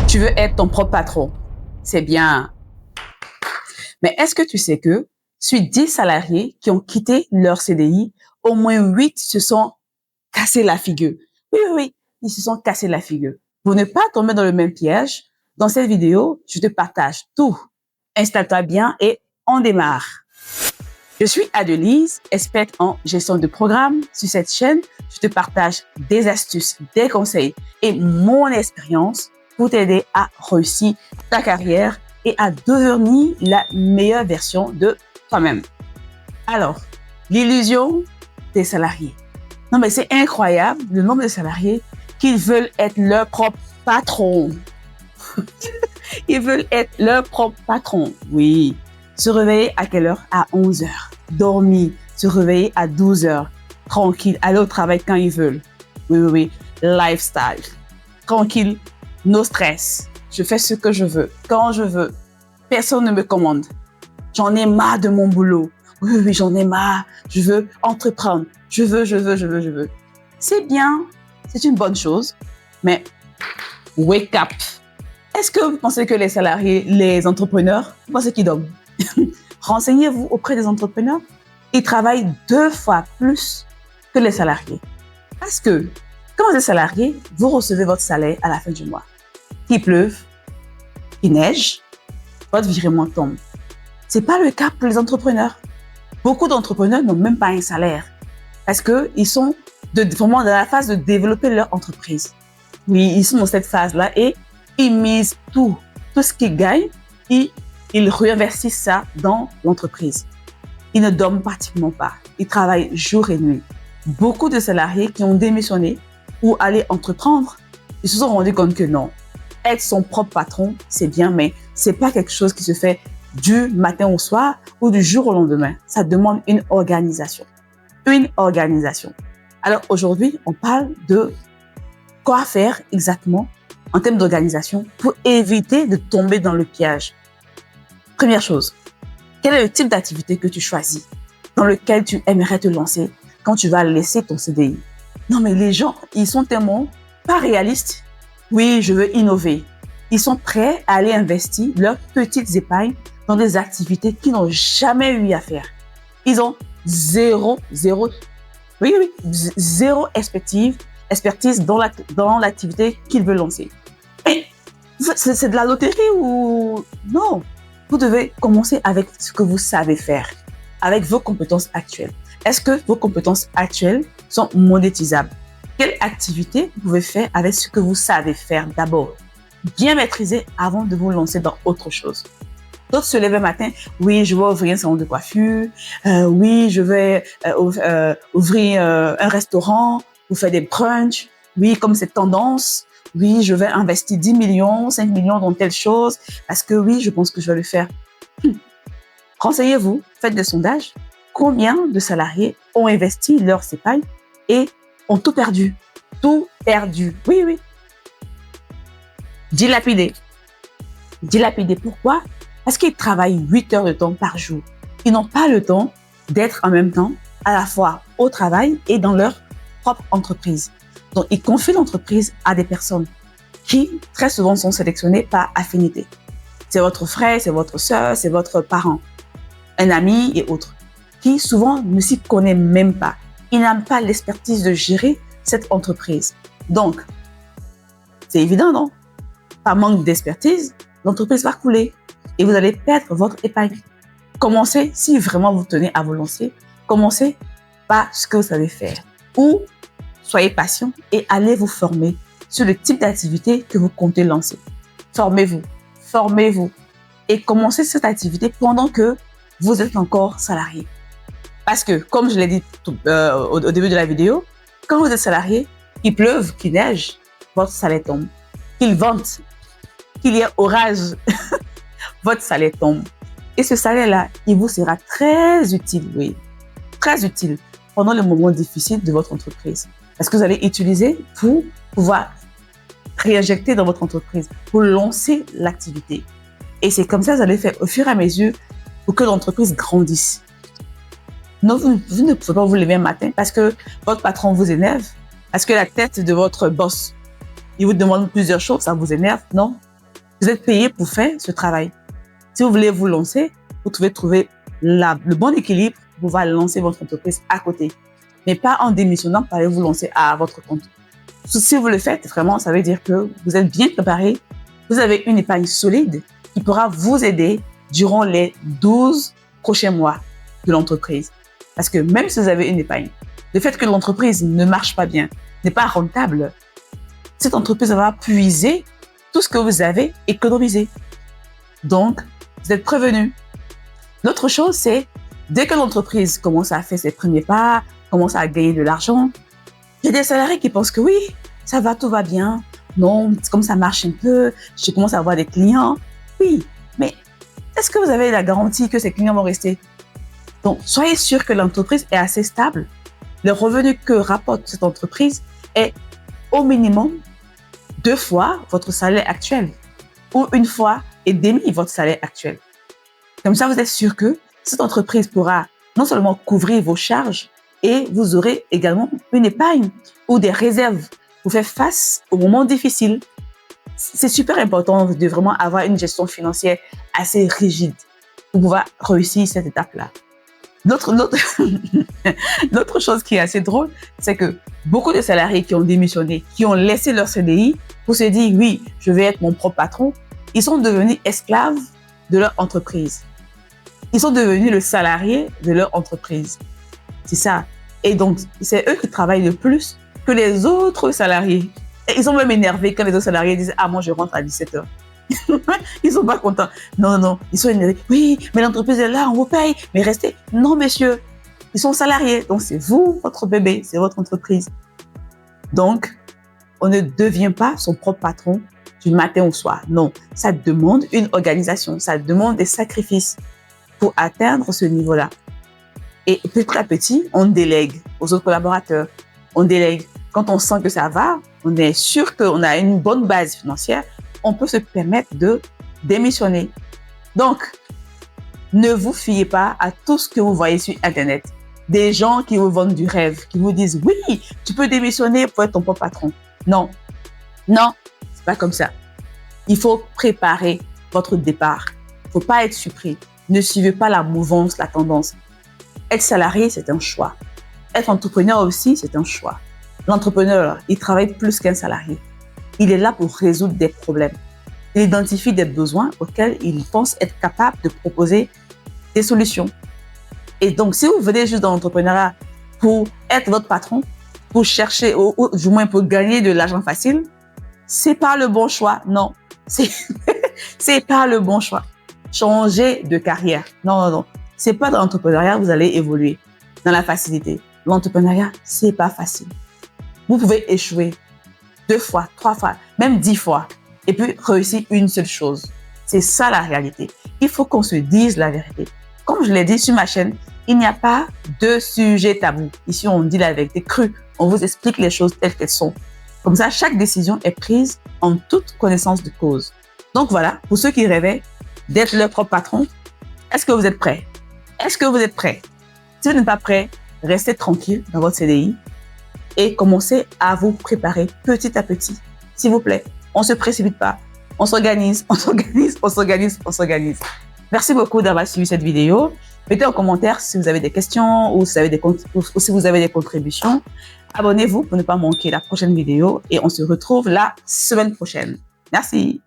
Tu veux être ton propre patron. C'est bien. Mais est-ce que tu sais que, sur 10 salariés qui ont quitté leur CDI, au moins 8 se sont cassés la figure. Oui, ils se sont cassés la figure. Pour ne pas tomber dans le même piège, dans cette vidéo, je te partage tout. Installe-toi bien et on démarre. Je suis Adelise, experte en gestion de programme. Sur cette chaîne, je te partage des astuces, des conseils et mon expérience pour t'aider à réussir ta carrière et à devenir la meilleure version de toi-même. Alors, l'illusion des salariés. Non, mais c'est incroyable le nombre de salariés qui veulent être leur propre patron. Ils veulent être leur propre patron. Oui. Se réveiller à quelle heure? À 11 heures. Dormir. Se réveiller à 12 heures. Tranquille. Aller au travail quand ils veulent. Oui. Lifestyle. Tranquille. No stress. Je fais ce que je veux. Quand je veux. Personne ne me commande. J'en ai marre de mon boulot. Oui, j'en ai marre. Je veux entreprendre. Je veux. C'est bien. C'est une bonne chose. Mais wake up. Est-ce que vous pensez que les salariés, les entrepreneurs, vous pensez qu'ils dorment? Renseignez-vous auprès des entrepreneurs. Ils travaillent 2 fois plus que les salariés. Parce que quand vous êtes salarié, vous recevez votre salaire à la fin du mois. Qu'il pleuve, qu'il neige, votre virement tombe. C'est pas le cas pour les entrepreneurs. Beaucoup d'entrepreneurs n'ont même pas un salaire parce que ils sont vraiment dans la phase de développer leur entreprise. Oui, ils sont dans cette phase-là et ils misent tout ce qu'ils gagnent et ils réinvestissent ça dans l'entreprise. Ils ne dorment pratiquement pas. Ils travaillent jour et nuit. Beaucoup de salariés qui ont démissionné ou allaient entreprendre, ils se sont rendus compte que non. Être son propre patron, c'est bien, mais c'est pas quelque chose qui se fait du matin au soir ou du jour au lendemain. Ça demande une organisation. Alors aujourd'hui, on parle de quoi faire exactement en termes d'organisation pour éviter de tomber dans le piège. Première chose, quel est le type d'activité que tu choisis, dans lequel tu aimerais te lancer quand tu vas laisser ton CDI? Non, mais les gens, ils sont tellement pas réalistes. Oui, je veux innover. Ils sont prêts à aller investir leurs petites épargnes dans des activités qu'ils n'ont jamais eu à faire. Ils ont zéro expertise dans l'activité qu'ils veulent lancer. Mais c'est de la loterie ou non? Vous devez commencer avec ce que vous savez faire, avec vos compétences actuelles. Est-ce que vos compétences actuelles sont monétisables? Quelle activité vous pouvez faire avec ce que vous savez faire d'abord? Bien maîtriser avant de vous lancer dans autre chose. D'autres se lèvent le matin, oui, je vais ouvrir un salon de coiffure, oui, je vais ouvrir un restaurant ou faire des brunchs, oui, comme c'est tendance, oui, je vais investir 10 millions, 5 millions dans telle chose, parce que oui, je pense que je vais le faire. Renseignez-vous, faites des sondages. Combien de salariés ont investi leur épargne et ont tout perdu? Tout perdu. Oui. Dilapidé. Pourquoi? Parce qu'ils travaillent 8 heures de temps par jour. Ils n'ont pas le temps d'être en même temps à la fois au travail et dans leur propre entreprise. Donc, ils confient l'entreprise à des personnes qui, très souvent, sont sélectionnées par affinité. C'est votre frère, c'est votre sœur, c'est votre parent, un ami et autres, qui souvent ne s'y connaissent même pas. Ils n'ont pas l'expertise de gérer cette entreprise. Donc, c'est évident, non? Par manque d'expertise, l'entreprise va couler et vous allez perdre votre épargne. Commencez, si vraiment vous tenez à vous lancer, commencez par ce que vous savez faire. Ou soyez patient et allez vous former sur le type d'activité que vous comptez lancer. Formez-vous et commencez cette activité pendant que vous êtes encore salarié. Parce que, comme je l'ai dit au début de la vidéo, quand vous êtes salarié, qu'il pleuve, qu'il neige, votre salaire tombe. Qu'il vente, qu'il y ait orage, votre salaire tombe. Et ce salaire-là, il vous sera très utile, oui, très utile pendant les moments difficiles de votre entreprise. Parce que vous allez utiliser pour pouvoir réinjecter dans votre entreprise, pour lancer l'activité. Et c'est comme ça que vous allez faire au fur et à mesure pour que l'entreprise grandisse. Non, vous ne pouvez pas vous lever un matin parce que votre patron vous énerve, parce que la tête de votre boss, il vous demande plusieurs choses, ça vous énerve. Non, Vous êtes payé pour faire ce travail. Si vous voulez vous lancer, vous devez trouver le bon équilibre pour pouvoir lancer votre entreprise à côté. Mais pas en démissionnant pour aller vous lancer à votre compte. Si vous le faites, vraiment, ça veut dire que vous êtes bien préparé. Vous avez une épargne solide qui pourra vous aider durant les 12 prochains mois de l'entreprise. Parce que même si vous avez une épargne, le fait que l'entreprise ne marche pas bien, n'est pas rentable, cette entreprise va puiser tout ce que vous avez économisé. Donc, vous êtes prévenu. L'autre chose, c'est dès que l'entreprise commence à faire ses premiers pas, commence à gagner de l'argent, il y a des salariés qui pensent que oui, ça va, tout va bien. Non, comme ça marche un peu, je commence à avoir des clients. Oui, mais est-ce que vous avez la garantie que ces clients vont rester? Donc, soyez sûr que l'entreprise est assez stable. Le revenu que rapporte cette entreprise est au minimum 2 fois votre salaire actuel ou 1 fois et demi votre salaire actuel. Comme ça, vous êtes sûr que cette entreprise pourra non seulement couvrir vos charges, et vous aurez également une épargne ou des réserves pour faire face aux moments difficiles. C'est super important de vraiment avoir une gestion financière assez rigide pour pouvoir réussir cette étape-là. L'autre chose qui est assez drôle, c'est que beaucoup de salariés qui ont démissionné, qui ont laissé leur CDI pour se dire « oui, je vais être mon propre patron », ils sont devenus esclaves de leur entreprise. Ils sont devenus le salarié de leur entreprise. C'est ça. Et donc, c'est eux qui travaillent le plus que les autres salariés. Et ils sont même énervés quand les autres salariés disent « ah, moi, je rentre à 17h ». Ils sont pas contents. Non, ils sont énervés. Oui, mais l'entreprise est là, on vous paye, mais restez. Non, messieurs, ils sont salariés. Donc, c'est vous, votre bébé, c'est votre entreprise. Donc, on ne devient pas son propre patron du matin au soir. Non, ça demande une organisation, ça demande des sacrifices pour atteindre ce niveau-là. Et petit à petit, on délègue aux autres collaborateurs. On délègue. Quand on sent que ça va, on est sûr qu'on a une bonne base financière, on peut se permettre de démissionner. Donc, ne vous fiez pas à tout ce que vous voyez sur Internet. Des gens qui vous vendent du rêve, qui vous disent « oui, tu peux démissionner pour être ton propre patron ». Non, c'est pas comme ça. Il faut préparer votre départ. Il ne faut pas être surpris. Ne suivez pas la mouvance, la tendance. Être salarié, c'est un choix. Être entrepreneur aussi, c'est un choix. L'entrepreneur, il travaille plus qu'un salarié. Il est là pour résoudre des problèmes. Il identifie des besoins auxquels il pense être capable de proposer des solutions. Et donc, si vous venez juste dans l'entrepreneuriat pour être votre patron, pour chercher, ou du moins pour gagner de l'argent facile, c'est pas le bon choix. Non, c'est pas le bon choix. Changez de carrière. Non. C'est pas dans l'entrepreneuriat que vous allez évoluer dans la facilité. L'entrepreneuriat, c'est pas facile. Vous pouvez échouer 2 fois, 3 fois, même 10 fois, et puis réussir une seule chose. C'est ça la réalité. Il faut qu'on se dise la vérité. Comme je l'ai dit sur ma chaîne, il n'y a pas de sujet tabou. Ici, on dit la vérité crue. On vous explique les choses telles qu'elles sont. Comme ça, chaque décision est prise en toute connaissance de cause. Donc voilà, pour ceux qui rêvaient d'être leur propre patron, est-ce que vous êtes prêts? Est-ce que vous êtes prêts? Si vous n'êtes pas prêts, restez tranquille dans votre CDI et commencez à vous préparer petit à petit. S'il vous plaît, on ne se précipite pas. On s'organise. Merci beaucoup d'avoir suivi cette vidéo. Mettez en commentaire si vous avez des questions ou si vous avez des contributions. Abonnez-vous pour ne pas manquer la prochaine vidéo et on se retrouve la semaine prochaine. Merci.